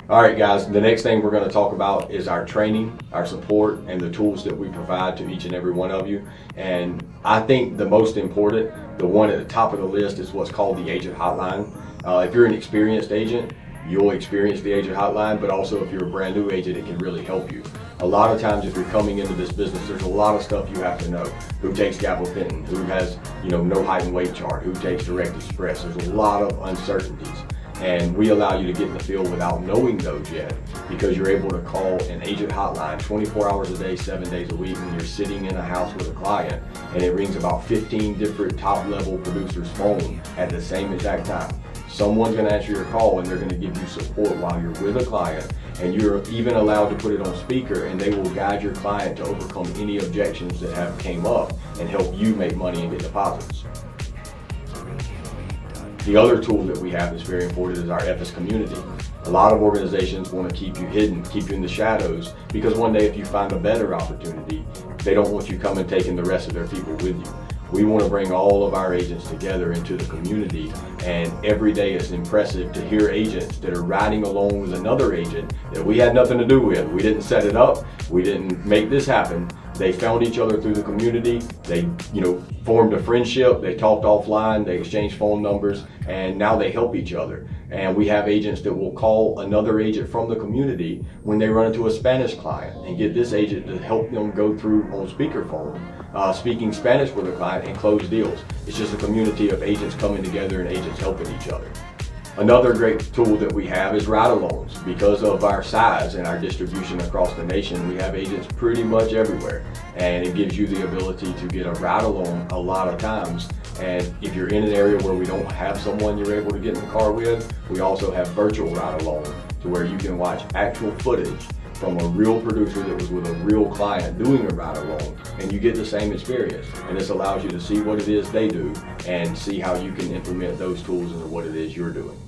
All right, guys, the next thing we're going to talk about is our training, our support, and the tools that we provide to each and every one of you. And I think the most important, the one at the top of the list, is what's called the agent hotline. If you're an experienced agent, you'll experience the agent hotline, but also if you're a brand new agent, it can really help you. A lot of times if you're coming into this business, there's a lot of stuff you have to know. Who takes gabapentin, who has, no height and weight chart, who takes direct express. There's a lot of uncertainties. And we allow you to get in the field without knowing those yet, because you're able to call an agent hotline 24 hours a day, 7 days a week, when you're sitting in a house with a client, and it rings about 15 different top level producers' phone at the same exact time. Someone's going to answer your call and they're going to give you support while you're with a client, and you're even allowed to put it on speaker, and they will guide your client to overcome any objections that have came up and help you make money and get deposits. The other tool that we have that's very important is our EFES community. A lot of organizations want to keep you hidden, keep you in the shadows, because one day if you find a better opportunity, they don't want you coming taking the rest of their people with you. We want to bring all of our agents together into the community, and every day it's impressive to hear agents that are riding along with another agent that we had nothing to do with. We didn't set it up, we didn't make this happen. They found each other through the community. They, formed a friendship. They talked offline. They exchanged phone numbers, and now they help each other. And we have agents that will call another agent from the community when they run into a Spanish client and get this agent to help them go through on speakerphone, speaking Spanish with a client, and close deals. It's just a community of agents coming together and agents helping each other. Another great tool that we have is ride-alongs. Because of our size and our distribution across the nation, we have agents pretty much everywhere. And it gives you the ability to get a ride-along a lot of times. And if you're in an area where we don't have someone you're able to get in the car with, we also have virtual ride-along, to where you can watch actual footage from a real producer that was with a real client doing a ride-along, and you get the same experience. And this allows you to see what it is they do and see how you can implement those tools into what it is you're doing.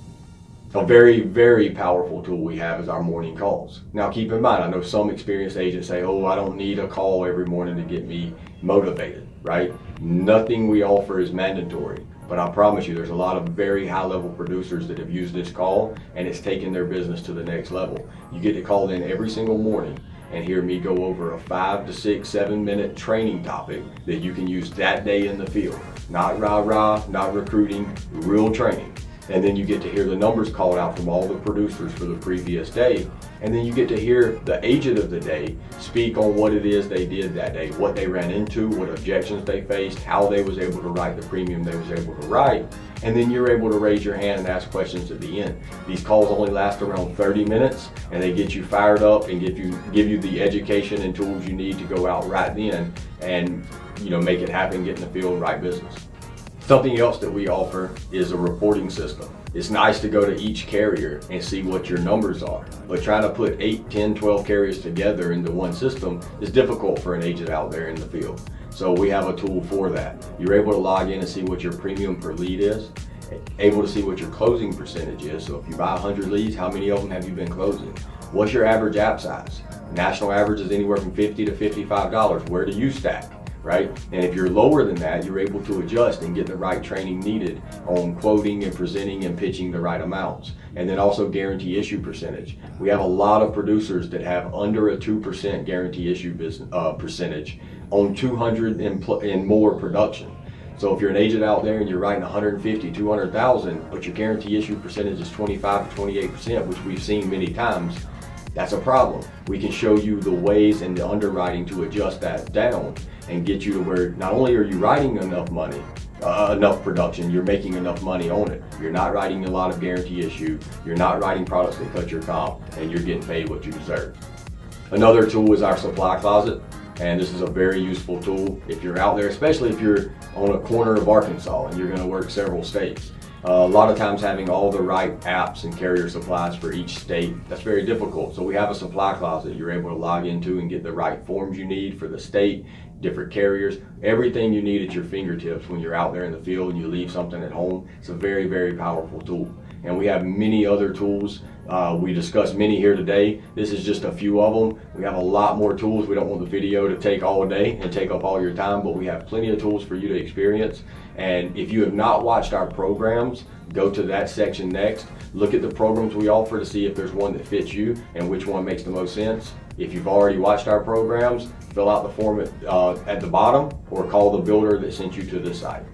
A very, very powerful tool we have is our morning calls. Now keep in mind, I know some experienced agents say, I don't need a call every morning to get me motivated, right? Nothing we offer is mandatory. But I promise you, there's a lot of very high-level producers that have used this call, and it's taken their business to the next level. You get to call in every single morning and hear me go over a 5 to 6, 7 minute training topic that you can use that day in the field. Not rah-rah, not recruiting, real training. And then you get to hear the numbers called out from all the producers for the previous day. And then you get to hear the agent of the day speak on what it is they did that day, what they ran into, what objections they faced, how they was able to write the premium they was able to write. And then you're able to raise your hand and ask questions at the end. These calls only last around 30 minutes, and they get you fired up and give you the education and tools you need to go out right then and make it happen, get in the field, and write business. Something else that we offer is a reporting system. It's nice to go to each carrier and see what your numbers are, but trying to put 8, 10, 12 carriers together into one system is difficult for an agent out there in the field. So we have a tool for that. You're able to log in and see what your premium per lead is, able to see what your closing percentage is. So if you buy 100 leads, how many of them have you been closing? What's your average app size? National average is anywhere from $50 to $55. Where do you stack? Right? And if you're lower than that, you're able to adjust and get the right training needed on quoting and presenting and pitching the right amounts. And then also guarantee issue percentage. We have a lot of producers that have under a 2% guarantee issue percentage on 200 and more production. So if you're an agent out there and you're writing 150, 200,000, but your guarantee issue percentage is 25 to 28%, which we've seen many times, that's a problem. We can show you the ways and the underwriting to adjust that down and get you to where not only are you writing enough money, enough production, you're making enough money on it. You're not writing a lot of guarantee issue, you're not writing products that cut your comp, and you're getting paid what you deserve. Another tool is our supply closet, and this is a very useful tool if you're out there, especially if you're on a corner of Arkansas and you're going to work several states. A lot of times having all the right apps and carrier supplies for each state, that's very difficult. So we have a supply closet you're able to log into and get the right forms you need for the state, different carriers, everything you need at your fingertips when you're out there in the field and you leave something at home. It's a very, very powerful tool. and we have many other tools. We discussed many here today. This is just a few of them. We have a lot more tools. We don't want the video to take all day and take up all your time, but we have plenty of tools for you to experience. And if you have not watched our programs, go to that section next. Look at the programs we offer to see if there's one that fits you and which one makes the most sense. If you've already watched our programs, fill out the form at the bottom or call the builder that sent you to this site.